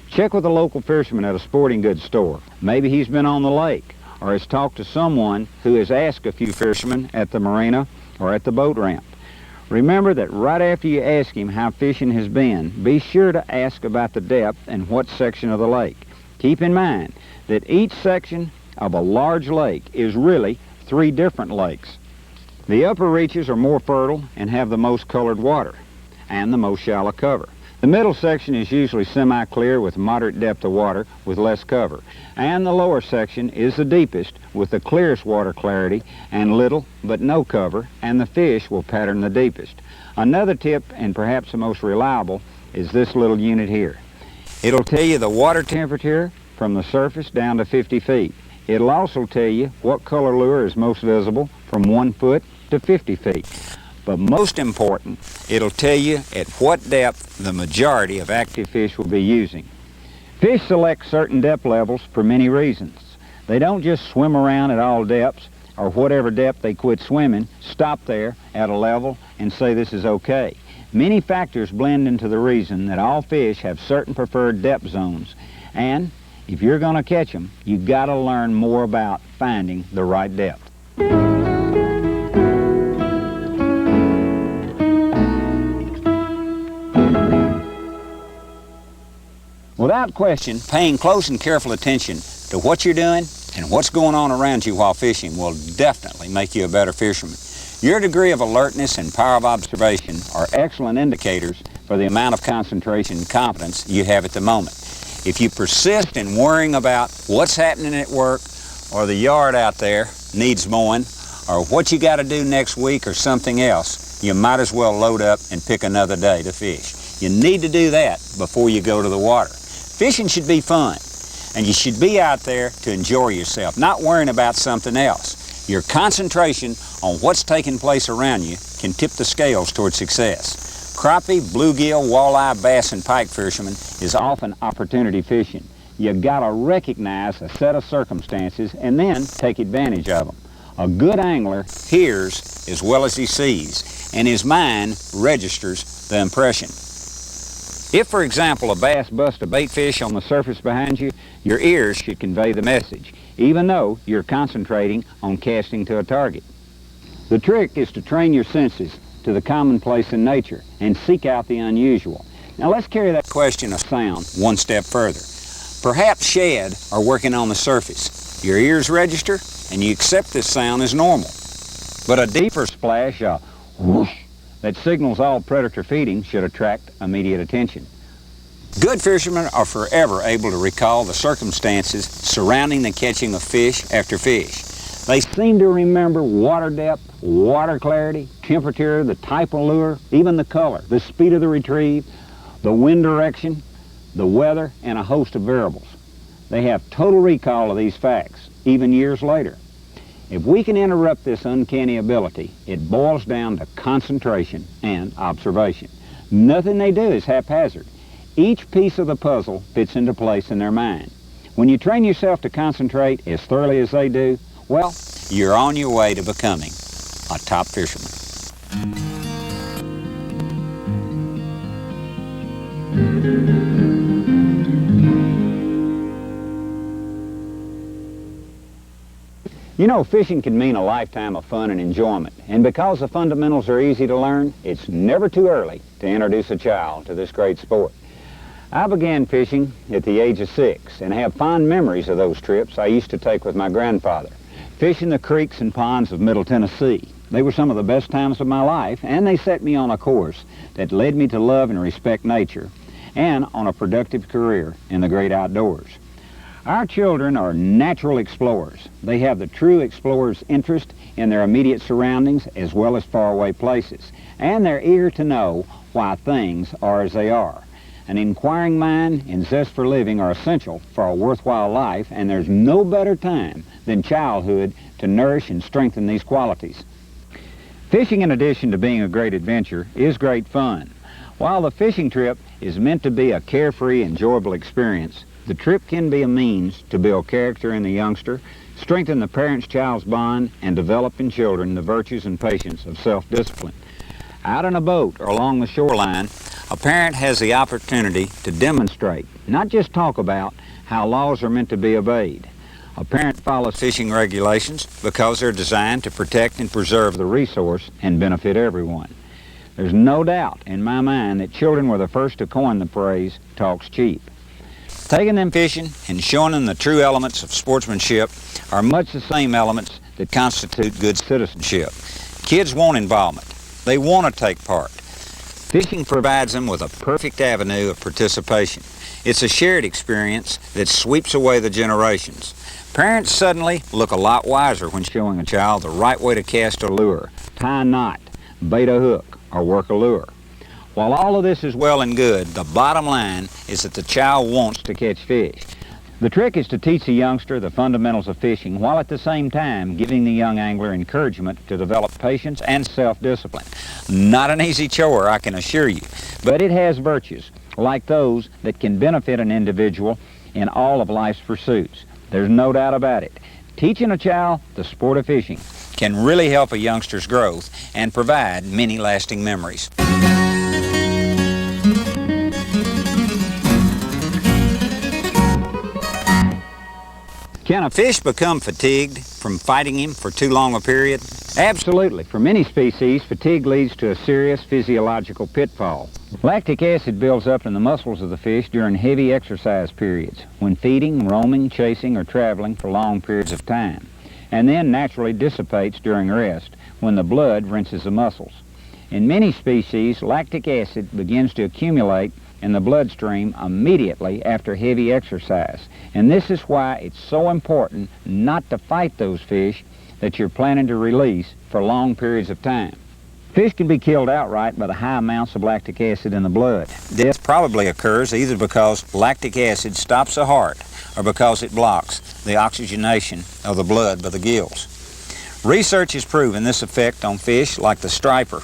Check with a local fisherman at a sporting goods store. Maybe he's been on the lake, or has talked to someone who has asked a few fishermen at the marina or at the boat ramp. Remember that right after you ask him how fishing has been, be sure to ask about the depth and what section of the lake. Keep in mind that each section of a large lake is really 3 different lakes. The upper reaches are more fertile and have the most colored water and the most shallow cover. The middle section is usually semi-clear with moderate depth of water with less cover. And the lower section is the deepest with the clearest water clarity and little but no cover, and the fish will pattern the deepest. Another tip, and perhaps the most reliable, is this little unit here. It'll tell you the water temperature from the surface down to 50 feet. It'll also tell you what color lure is most visible from 1 foot to 50 feet. But most important, it'll tell you at what depth the majority of active fish will be using. Fish select certain depth levels for many reasons. They don't just swim around at all depths, or whatever depth they quit swimming, stop there at a level and say this is okay. Many factors blend into the reason that all fish have certain preferred depth zones. And if you're going to catch them, you've got to learn more about finding the right depth. Without question, paying close and careful attention to what you're doing and what's going on around you while fishing will definitely make you a better fisherman. Your degree of alertness and power of observation are excellent indicators for the amount of concentration and confidence you have at the moment. If you persist in worrying about what's happening at work or the yard out there needs mowing, or what you got to do next week or something else, you might as well load up and pick another day to fish. You need to do that before you go to the water. Fishing should be fun, and you should be out there to enjoy yourself, not worrying about something else. Your concentration on what's taking place around you can tip the scales toward success. Crappie, bluegill, walleye, bass, and pike fishermen is often opportunity fishing. You gotta recognize a set of circumstances and then take advantage of them. A good angler hears as well as he sees, and his mind registers the impression. If, for example, a bass busts a bait fish on the surface behind you, your ears should convey the message, even though you're concentrating on casting to a target. The trick is to train your senses to the commonplace in nature and seek out the unusual. Now let's carry that question of sound one step further. Perhaps shad are working on the surface. Your ears register and you accept this sound as normal. But a deeper splash, a whoosh, that signals all predator feeding should attract immediate attention. Good fishermen are forever able to recall the circumstances surrounding the catching of fish after fish. They seem to remember water depth, water clarity, temperature, the type of lure, even the color, the speed of the retrieve, the wind direction, the weather, and a host of variables. They have total recall of these facts, even years later. If we can interrupt this uncanny ability, it boils down to concentration and observation. Nothing they do is haphazard. Each piece of the puzzle fits into place in their mind. When you train yourself to concentrate as thoroughly as they do, well, you're on your way to becoming a top fisherman. You know, fishing can mean a lifetime of fun and enjoyment, and because the fundamentals are easy to learn, it's never too early to introduce a child to this great sport. I began fishing at the age of 6 and have fond memories of those trips I used to take with my grandfather, fishing the creeks and ponds of Middle Tennessee. They were some of the best times of my life, and they set me on a course that led me to love and respect nature and on a productive career in the great outdoors. Our children are natural explorers. They have the true explorer's interest in their immediate surroundings as well as faraway places, and they're eager to know why things are as they are. An inquiring mind and zest for living are essential for a worthwhile life, and there's no better time than childhood to nourish and strengthen these qualities. Fishing, in addition to being a great adventure, is great fun. While the fishing trip is meant to be a carefree, enjoyable experience, the trip can be a means to build character in the youngster, strengthen the parent-child's bond, and develop in children the virtues and patience of self-discipline. Out in a boat or along the shoreline, a parent has the opportunity to demonstrate, not just talk about, how laws are meant to be obeyed. A parent follows fishing regulations because they're designed to protect and preserve the resource and benefit everyone. There's no doubt in my mind that children were the first to coin the phrase, "talk's cheap." Taking them fishing and showing them the true elements of sportsmanship are much the same elements that constitute good citizenship. Kids want involvement. They want to take part. Fishing provides them with a perfect avenue of participation. It's a shared experience that sweeps away the generations. Parents suddenly look a lot wiser when showing a child the right way to cast a lure, tie a knot, bait a hook, or work a lure. While all of this is well and good, the bottom line is that the child wants to catch fish. The trick is to teach the youngster the fundamentals of fishing while at the same time giving the young angler encouragement to develop patience and self-discipline. Not an easy chore, I can assure you, but it has virtues like those that can benefit an individual in all of life's pursuits. There's no doubt about it. Teaching a child the sport of fishing can really help a youngster's growth and provide many lasting memories. Can a fish become fatigued from fighting him for too long a period? Absolutely. For many species, fatigue leads to a serious physiological pitfall. Lactic acid builds up in the muscles of the fish during heavy exercise periods, when feeding, roaming, chasing, or traveling for long periods of time, and then naturally dissipates during rest when the blood rinses the muscles. In many species, lactic acid begins to accumulate in the bloodstream immediately after heavy exercise. And this is why it's so important not to fight those fish that you're planning to release for long periods of time. Fish can be killed outright by the high amounts of lactic acid in the blood. Death probably occurs either because lactic acid stops the heart or because it blocks the oxygenation of the blood by the gills. Research has proven this effect on fish like the striper,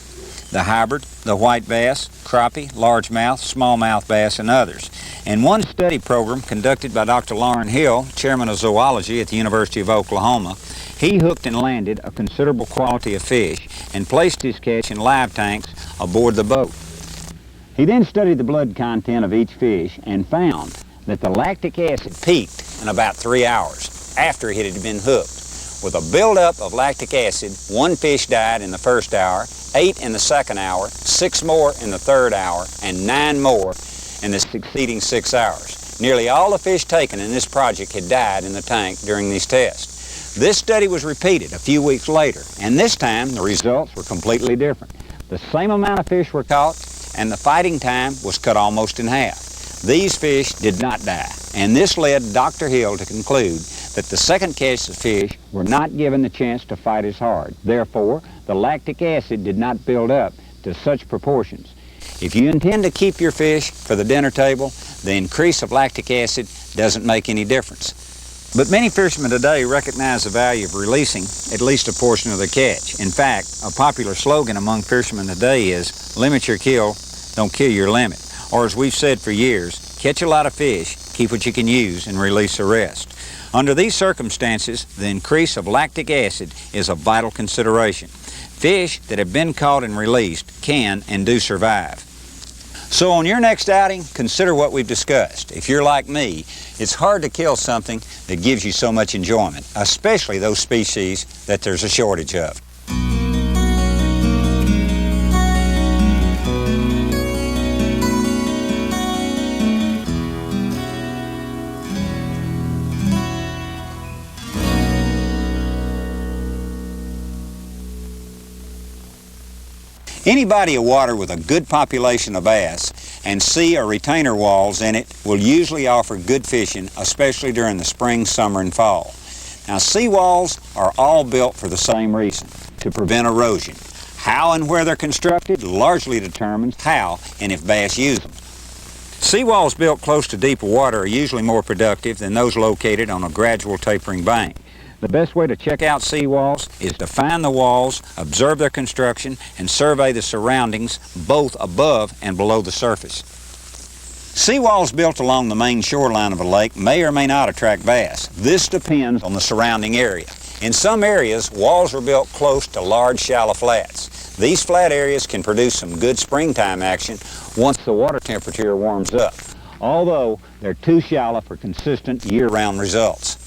the hybrid, the white bass, crappie, largemouth, smallmouth bass, and others. In one study program conducted by Dr. Lauren Hill, chairman of zoology at the University of Oklahoma, he hooked and landed a considerable quantity of fish and placed his catch in live tanks aboard the boat. He then studied the blood content of each fish and found that the lactic acid peaked in about 3 hours after it had been hooked. With a buildup of lactic acid, 1 fish died in the first hour, 8 in the second hour, 6 more in the third hour, and 9 more in the succeeding 6 hours. Nearly all the fish taken in this project had died in the tank during these tests. This study was repeated a few weeks later, and this time the results were completely different. The same amount of fish were caught, and the fighting time was cut almost in half. These fish did not die, and this led Dr. Hill to conclude that the second catch of fish were not given the chance to fight as hard. Therefore, the lactic acid did not build up to such proportions. If you intend to keep your fish for the dinner table, the increase of lactic acid doesn't make any difference. But many fishermen today recognize the value of releasing at least a portion of their catch. In fact, a popular slogan among fishermen today is, limit your kill, don't kill your limit. Or as we've said for years, catch a lot of fish, keep what you can use, and release the rest. Under these circumstances, the increase of lactic acid is a vital consideration. Fish that have been caught and released can and do survive. So on your next outing, consider what we've discussed. If you're like me, it's hard to kill something that gives you so much enjoyment, especially those species that there's a shortage of. Any body of water with a good population of bass and sea or retainer walls in it will usually offer good fishing, especially during the spring, summer, and fall. Now, sea walls are all built for the same reason, to prevent erosion. How and where they're constructed largely determines how and if bass use them. Seawalls built close to deeper water are usually more productive than those located on a gradual tapering bank. The best way to check out seawalls is to find the walls, observe their construction, and survey the surroundings both above and below the surface. Seawalls built along the main shoreline of a lake may or may not attract bass. This depends on the surrounding area. In some areas, walls are built close to large shallow flats. These flat areas can produce some good springtime action once the water temperature warms up, although they're too shallow for consistent year-round results.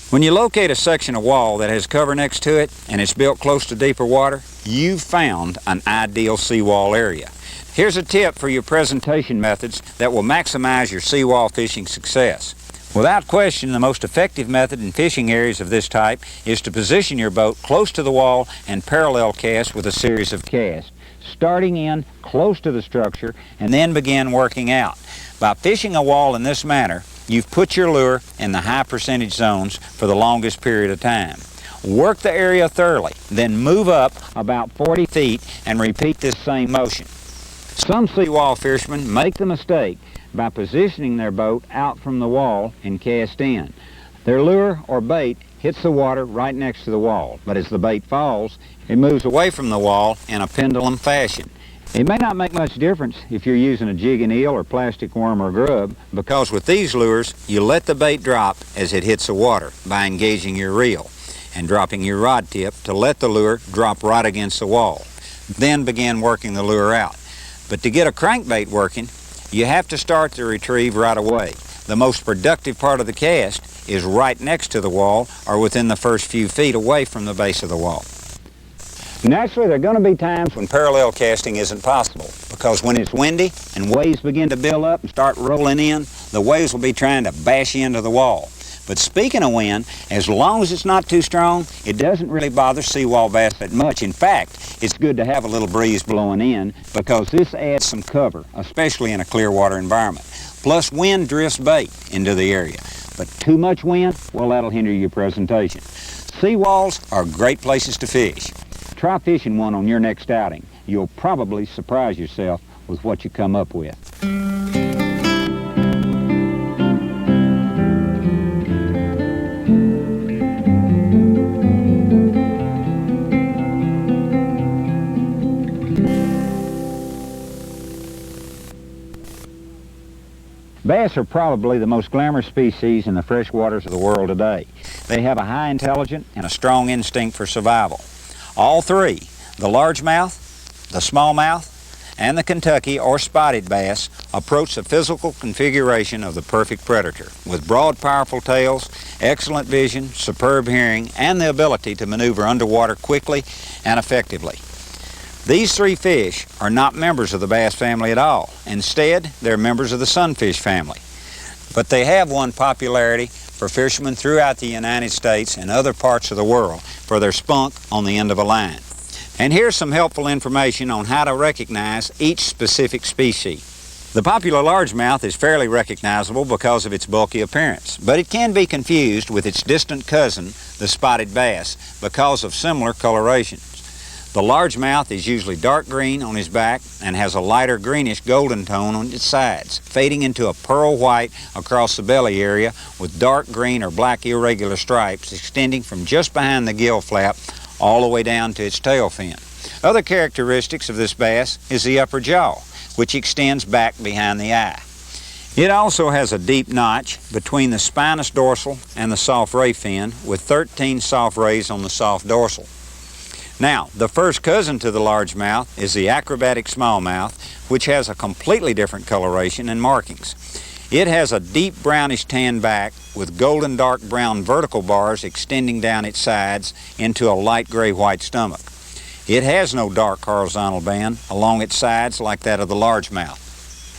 When you locate a section of wall that has cover next to it and it's built close to deeper water, you've found an ideal seawall area. Here's a tip for your presentation methods that will maximize your seawall fishing success. Without question, the most effective method in fishing areas of this type is to position your boat close to the wall and parallel cast with a series of casts, starting in close to the structure and then begin working out. By fishing a wall in this manner, you've put your lure in the high percentage zones for the longest period of time. Work the area thoroughly, then move up about 40 feet and repeat this same motion. Some seawall fishermen make the mistake by positioning their boat out from the wall and cast in. Their lure or bait hits the water right next to the wall, but as the bait falls, it moves away from the wall in a pendulum fashion. It may not make much difference if you're using a jigging eel or plastic worm or grub, because with these lures, you let the bait drop as it hits the water by engaging your reel and dropping your rod tip to let the lure drop right against the wall. Then begin working the lure out. But to get a crankbait working, you have to start the retrieve right away. The most productive part of the cast is right next to the wall or within the first few feet away from the base of the wall. Naturally, there are going to be times when parallel casting isn't possible, because when it's windy and waves begin to build up and start rolling in, the waves will be trying to bash into the wall. But speaking of wind, as long as it's not too strong, it doesn't really bother seawall bass that much. In fact, it's good to have a little breeze blowing in because this adds some cover, especially in a clear water environment. Plus, wind drifts bait into the area. But too much wind, well, that'll hinder your presentation. Seawalls are great places to fish. Try fishing one on your next outing. You'll probably surprise yourself with what you come up with. Bass are probably the most glamorous species in the fresh waters of the world today. They have a high intelligence and a strong instinct for survival. All three, the largemouth, the smallmouth, and the Kentucky or spotted bass, approach the physical configuration of the perfect predator with broad, powerful tails, excellent vision, superb hearing, and the ability to maneuver underwater quickly and effectively. These three fish are not members of the bass family at all. Instead, they're members of the sunfish family. But they have won popularity for fishermen throughout the United States and other parts of the world for their spunk on the end of a line. And here's some helpful information on how to recognize each specific species. The popular largemouth is fairly recognizable because of its bulky appearance, but it can be confused with its distant cousin, the spotted bass, because of similar coloration. The largemouth is usually dark green on his back and has a lighter greenish golden tone on its sides, fading into a pearl white across the belly area with dark green or black irregular stripes extending from just behind the gill flap all the way down to its tail fin. Other characteristics of this bass is the upper jaw, which extends back behind the eye. It also has a deep notch between the spinous dorsal and the soft ray fin with 13 soft rays on the soft dorsal. Now, the first cousin to the largemouth is the acrobatic smallmouth, which has a completely different coloration and markings. It has a deep brownish tan back with golden dark brown vertical bars extending down its sides into a light gray-white stomach. It has no dark horizontal band along its sides like that of the largemouth.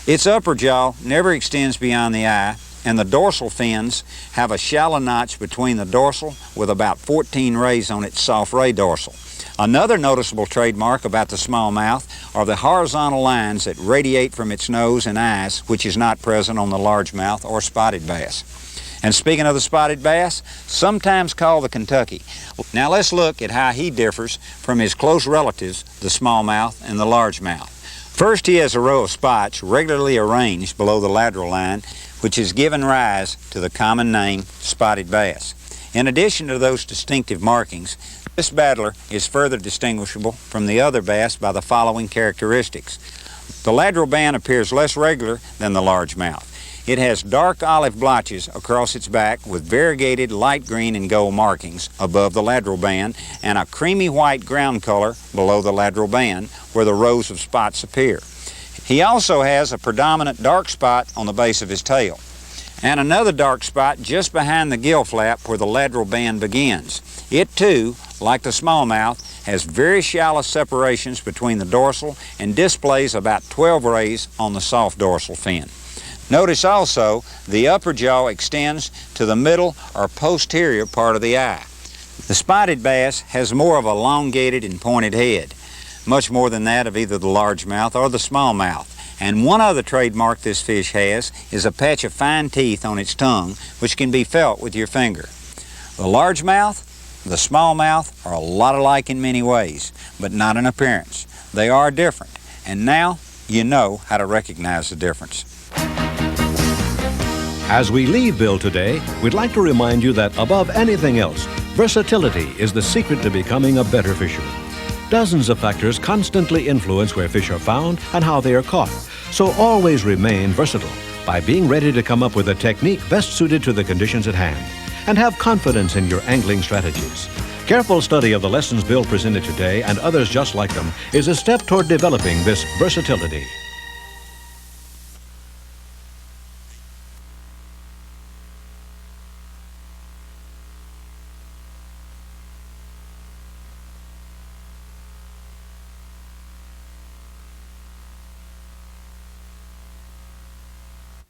Its upper jaw never extends beyond the eye, and the dorsal fins have a shallow notch between the dorsal with about 14 rays on its soft ray dorsal. Another noticeable trademark about the smallmouth are the horizontal lines that radiate from its nose and eyes, which is not present on the largemouth or spotted bass. And speaking of the spotted bass, sometimes called the Kentucky. Now let's look at how he differs from his close relatives, the smallmouth and the largemouth. First, he has a row of spots regularly arranged below the lateral line, which has given rise to the common name spotted bass. In addition to those distinctive markings, this battler is further distinguishable from the other bass by the following characteristics. The lateral band appears less regular than the largemouth. It has dark olive blotches across its back with variegated light green and gold markings above the lateral band and a creamy white ground color below the lateral band where the rows of spots appear. He also has a predominant dark spot on the base of his tail and another dark spot just behind the gill flap where the lateral band begins. It too, like the smallmouth, has very shallow separations between the dorsal and displays about 12 rays on the soft dorsal fin. Notice also the upper jaw extends to the middle or posterior part of the eye. The spotted bass has more of a elongated and pointed head, much more than that of either the largemouth or the smallmouth. And one other trademark this fish has is a patch of fine teeth on its tongue, which can be felt with your finger. The largemouth, the smallmouth are a lot alike in many ways, but not in appearance. They are different, and now you know how to recognize the difference. As we leave Bill today, we'd like to remind you that above anything else, versatility is the secret to becoming a better fisherman. Dozens of factors constantly influence where fish are found and how they are caught, so always remain versatile by being ready to come up with a technique best suited to the conditions at hand, and have confidence in your angling strategies. Careful study of the lessons Bill presented today and others just like them is a step toward developing this versatility.